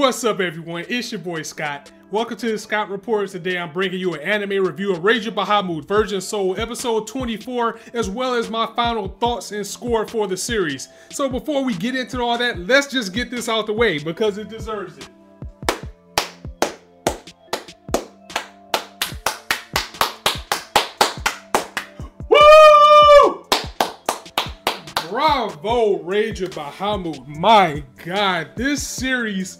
What's up, everyone? It's your boy Scott. Welcome to the Scott Reports. Today I'm bringing you an anime review of Rage of Bahamut Virgin Soul episode 24, as well as my final thoughts and score for the series. So before we get into all that, let's just get this out the way because it deserves it. Woo! Bravo, Rage of Bahamut. My God, this series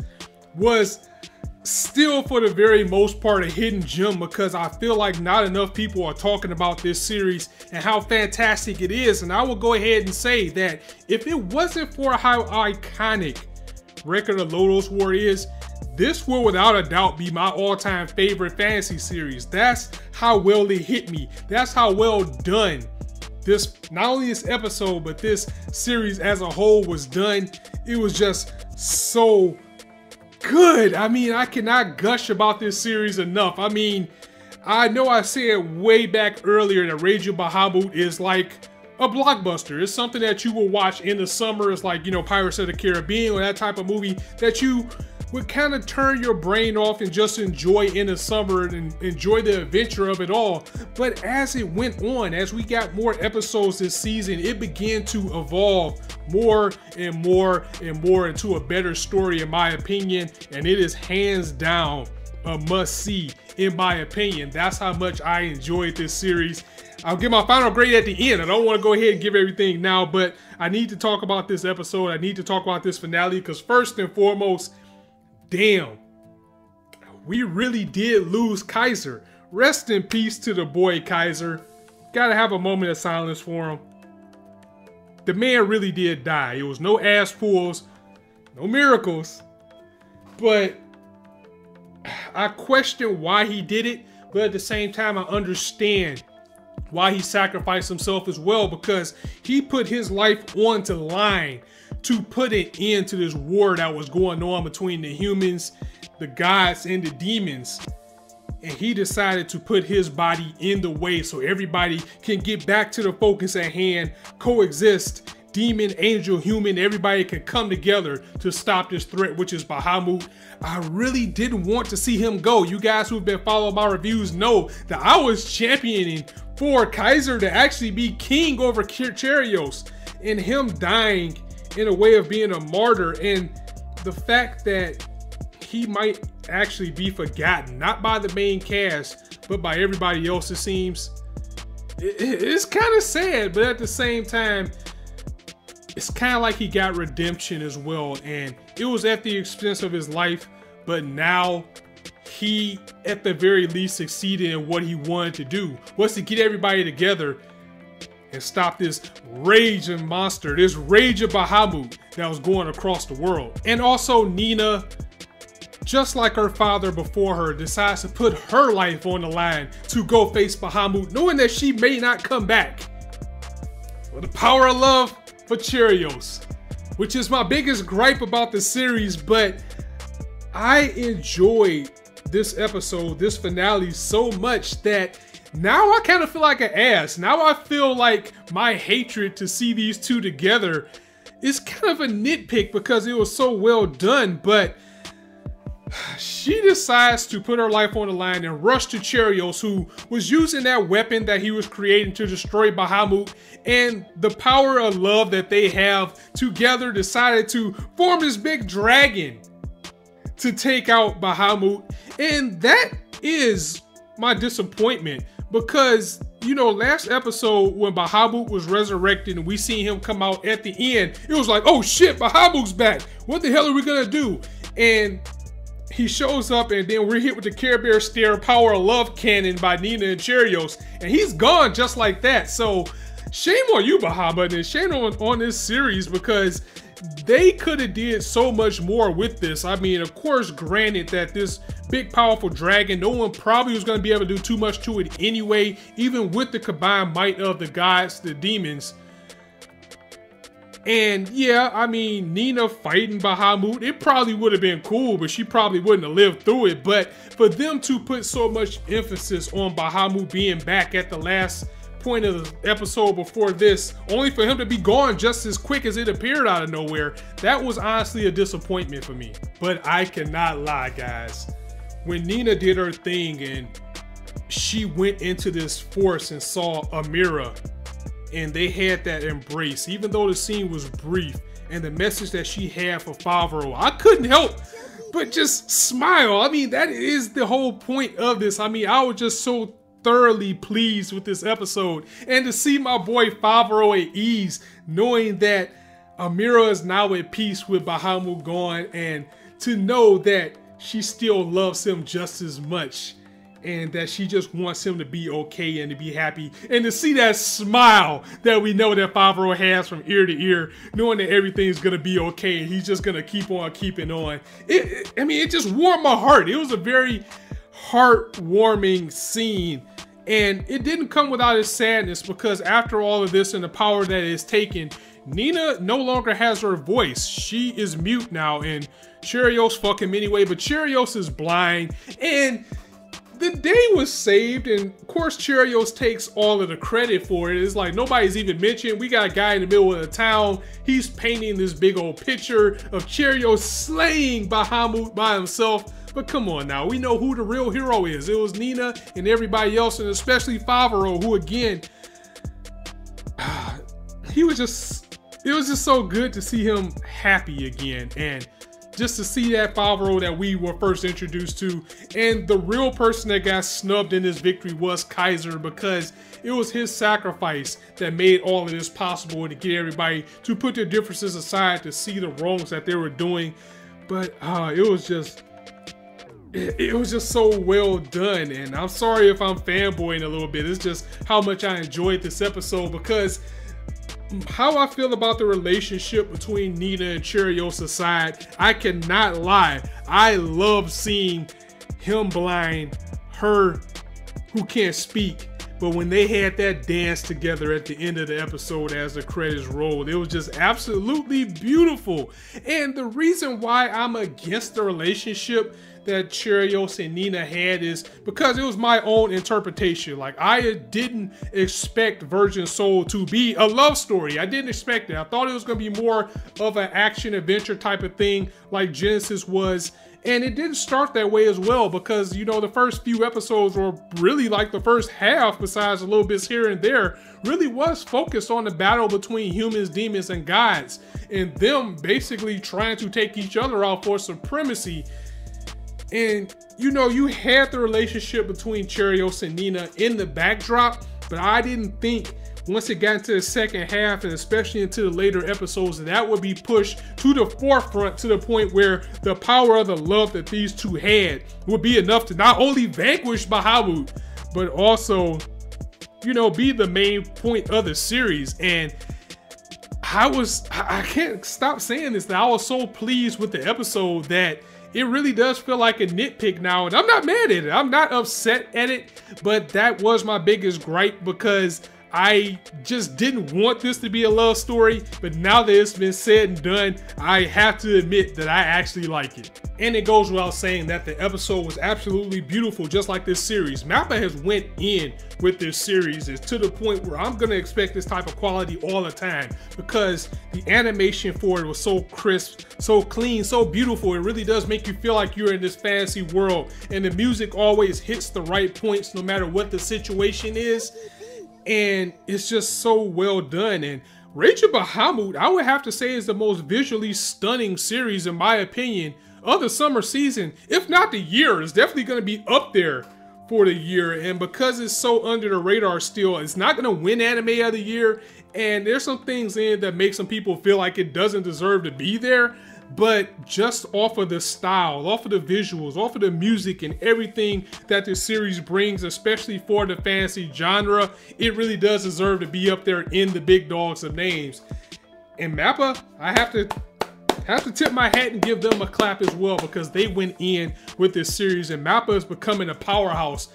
was still for the very most part a hidden gem because I feel like not enough people are talking about this series and how fantastic it is. And I will go ahead and say that if it wasn't for how iconic Record of Lodoss War is, this will without a doubt be my all-time favorite fantasy series. That's how well it hit me. That's how well done this, not only this episode, but this series as a whole was done. It was just so good. I mean, I cannot gush about this series enough. I mean, I know I said way back earlier that Rage of Bahamut is like a blockbuster. It's something that you will watch in the summer. It's like, you know, Pirates of the Caribbean or that type of movie that you would kind of turn your brain off and just enjoy in the summer and enjoy the adventure of it all. But as it went on, as we got more episodes this season, it began to evolve more and more and more into a better story, in my opinion. And it is hands down a must-see, in my opinion. That's how much I enjoyed this series. I'll give my final grade at the end. I don't want to go ahead and give everything now, but I need to talk about this episode. I need to talk about this finale because first and foremost, damn, we really did lose Kaiser. Rest in peace to the boy Kaiser. Gotta have a moment of silence for him. The man really did die. It was no ass pulls, no miracles, but I question why he did it, but at the same time I understand why he sacrificed himself as well, because he put his life on the line to put an end to this war that was going on between the humans, the gods, and the demons. And he decided to put his body in the way so everybody can get back to the focus at hand, coexist, demon, angel, human, everybody can come together to stop this threat, which is Bahamut. I really didn't want to see him go. You guys who've been following my reviews know that I was championing for Kaiser to actually be king over Cherios, and him dying in a way of being a martyr, and the fact that he might actually be forgotten, not by the main cast, but by everybody else, it seems. It's kind of sad, but at the same time, it's kind of like he got redemption as well, and it was at the expense of his life, but now he, at the very least, succeeded in what he wanted to do, was to get everybody together and stop this raging monster, this Rage of Bahamut that was going across the world. And also Nina, just like her father before her, decides to put her life on the line to go face Bahamut, knowing that she may not come back. For the power of love for Cherios, which is my biggest gripe about the series, but I enjoyed this episode, this finale, so much that now I kind of feel like an ass. Now I feel like my hatred to see these two together is kind of a nitpick because it was so well done, but she decides to put her life on the line and rush to Cherios, who was using that weapon that he was creating to destroy Bahamut, and the power of love that they have together decided to form this big dragon to take out Bahamut. And that is my disappointment, because, you know, last episode when Bahamut was resurrected and we seen him come out at the end, it was like, oh shit, Bahamut's back. What the hell are we gonna do? And he shows up, and then we're hit with the Care Bear Stare Power of Love cannon by Nina and Cherios, and he's gone just like that. So shame on you, Bahamut, and shame on this series, because they could have did so much more with this. I mean, of course, granted that this big powerful dragon, no one probably was going to be able to do too much to it anyway, even with the combined might of the gods, the demons. And yeah, I mean, Nina fighting Bahamut, it probably would have been cool, but she probably wouldn't have lived through it. But for them to put so much emphasis on Bahamut being back at the last point of the episode before this, only for him to be gone just as quick as it appeared out of nowhere. That was honestly a disappointment for me. But I cannot lie, guys. When Nina did her thing and she went into this forest and saw Amira and they had that embrace, even though the scene was brief, and the message that she had for Favreau, I couldn't help but just smile. I mean, that is the whole point of this. I mean, I was just so thoroughly pleased with this episode, and to see my boy Favreau at ease, knowing that Amira is now at peace with Bahamut gone, and to know that she still loves him just as much, and that she just wants him to be okay and to be happy, and to see that smile that we know that Favreau has from ear to ear, knowing that everything's gonna be okay and he's just gonna keep on keeping on. I mean, it just warmed my heart. It was a very heartwarming scene, and it didn't come without its sadness, because after all of this and the power that is taken, Nina no longer has her voice. She is mute now, and Cheerios fuck him anyway, but Cheerios is blind, and the day was saved, and of course Cheerios takes all of the credit for it. It's like nobody's even mentioned. We got a guy in the middle of the town. He's painting this big old picture of Cheerios slaying Bahamut by himself. But come on now, we know who the real hero is. It was Nina and everybody else, and especially Favreau, who again, it was just so good to see him happy again, and just to see that Favreau that we were first introduced to. And the real person that got snubbed in this victory was Kaiser, because it was his sacrifice that made all of this possible, to get everybody to put their differences aside, to see the wrongs that they were doing. But it was just so well done, and I'm sorry if I'm fanboying a little bit. It's just how much I enjoyed this episode, because how I feel about the relationship between Nina and Cheerios aside, I cannot lie. I love seeing him blind, her who can't speak. But when they had that dance together at the end of the episode as the credits rolled, it was just absolutely beautiful. And the reason why I'm against the relationship that Cheerios and Nina had is because it was my own interpretation. Like, I didn't expect Virgin Soul to be a love story. I didn't expect it. I thought it was going to be more of an action adventure type of thing like Genesis was. And it didn't start that way as well, because, you know, the first few episodes were really like the first half, besides a little bits here and there, really was focused on the battle between humans, demons, and gods, and them basically trying to take each other out for supremacy. And, you know, you had the relationship between Cheerios and Nina in the backdrop, but I didn't think once it got into the second half, and especially into the later episodes, that would be pushed to the forefront, to the point where the power of the love that these two had would be enough to not only vanquish Bahamut, but also, you know, be the main point of the series. And I can't stop saying this, that I was so pleased with the episode that it really does feel like a nitpick now, and I'm not mad at it. I'm not upset at it, but that was my biggest gripe, because I just didn't want this to be a love story. But now that it's been said and done, I have to admit that I actually like it. And it goes without saying that the episode was absolutely beautiful, just like this series. Mappa has went in with this series, is to the point where I'm gonna expect this type of quality all the time, because the animation for it was so crisp, so clean, so beautiful. It really does make you feel like you're in this fantasy world, and the music always hits the right points no matter what the situation is. And it's just so well done. And Rage of Bahamut, I would have to say, is the most visually stunning series, in my opinion, of the summer season. If not the year, it's definitely going to be up there for the year. And because it's so under the radar still, it's not going to win anime of the year. And there's some things in it that make some people feel like it doesn't deserve to be there. But just off of the style, off of the visuals, off of the music and everything that this series brings, especially for the fantasy genre, it really does deserve to be up there in the big dogs of names. And Mappa, I have to tip my hat and give them a clap as well, because they went in with this series, and Mappa is becoming a powerhouse.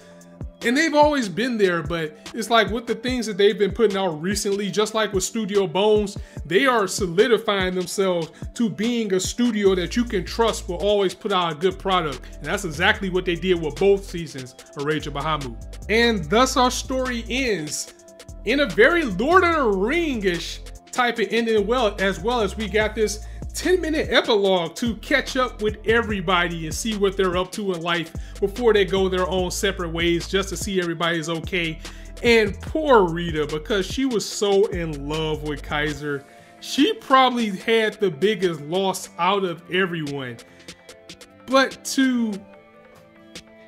And they've always been there, but it's like with the things that they've been putting out recently, just like with Studio Bones, they are solidifying themselves to being a studio that you can trust will always put out a good product. And that's exactly what they did with both seasons of Rage of Bahamut. And thus our story ends. in a very Lord of the Ring-ish type of ending, as well as we got this 10-minute epilogue to catch up with everybody and see what they're up to in life before they go their own separate ways, just to see everybody's okay. And poor Rita, because she was so in love with Kaiser. She probably had the biggest loss out of everyone. But to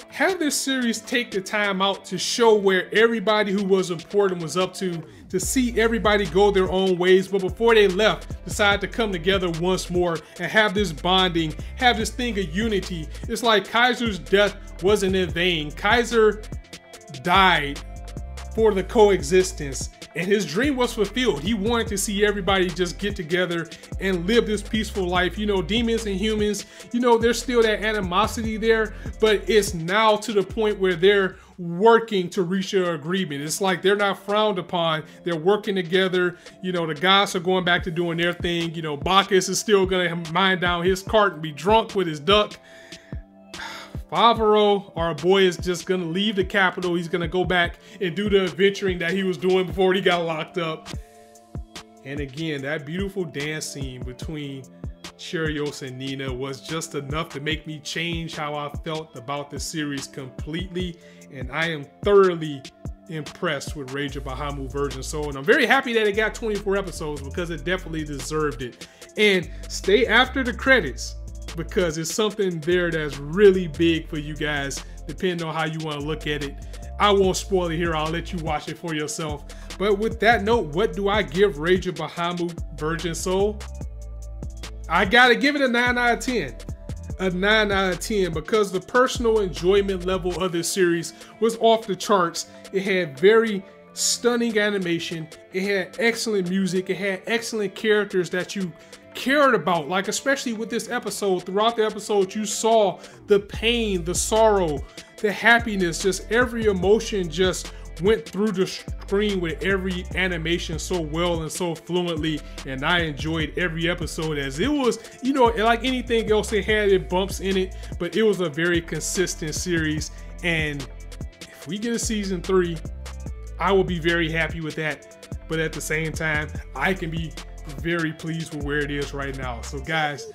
have this series take the time out to show where everybody who was important was up to see everybody go their own ways, but before they left, decide to come together once more and have this bonding, have this thing of unity. It's like Kaiser's death wasn't in vain. Kaiser died for the coexistence, and his dream was fulfilled. He wanted to see everybody just get together and live this peaceful life. You know, demons and humans, you know, there's still that animosity there, but it's now to the point where they're working to reach an agreement. It's like they're not frowned upon. They're working together. You know, the gods are going back to doing their thing. You know, Bacchus is still gonna mine down his cart and be drunk with his duck. Favaro, our boy, is just gonna leave the capital. He's gonna go back and do the adventuring that he was doing before he got locked up. And again, that beautiful dance scene between Cheerios and Nina was just enough to make me change how I felt about the series completely. And I am thoroughly impressed with Rage of Bahamut Virgin Soul. And I'm very happy that it got 24 episodes because it definitely deserved it. And stay after the credits, because it's something there that's really big for you guys, depending on how you want to look at it. I won't spoil it here. I'll let you watch it for yourself. But with that note, what do I give Rage of Bahamut Virgin Soul? I gotta give it a 9 out of 10. A 9 out of 10, because the personal enjoyment level of this series was off the charts. It had very stunning animation. It had excellent music. It had excellent characters that you cared about, like especially with this episode. Throughout the episode, you saw the pain, the sorrow, the happiness, just every emotion just went through the screen with every animation so well and so fluently. And I enjoyed every episode, as it was, you know, like anything else, it had its bumps in it, but it was a very consistent series. And if we get a season 3, I will be very happy with that. But at the same time, I can be very pleased with where it is right now. So guys,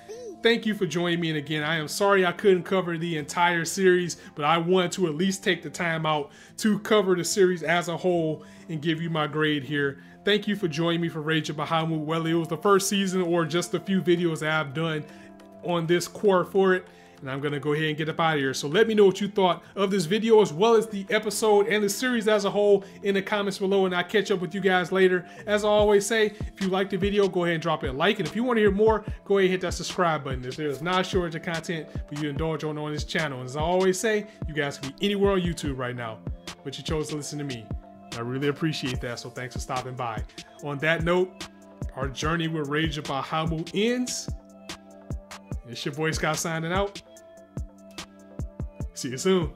thank you for joining me. And again, I am sorry I couldn't cover the entire series, but I wanted to at least take the time out to cover the series as a whole and give you my grade here. Thank you for joining me for Rage of Bahamut, whether it was the first season or just a few videos that I've done on this core for it. And I'm gonna go ahead and get up out of here. So let me know what you thought of this video, as well as the episode and the series as a whole, in the comments below, and I'll catch up with you guys later. As I always say, if you like the video, go ahead and drop it a like, and if you want to hear more, go ahead and hit that subscribe button. If there's not a shortage of content for you to indulge on this channel. And as I always say, you guys can be anywhere on YouTube right now, but you chose to listen to me. I really appreciate that, so thanks for stopping by. On that note, our journey with Rage of Bahamut ends. It's your boy Scott signing out. See you soon.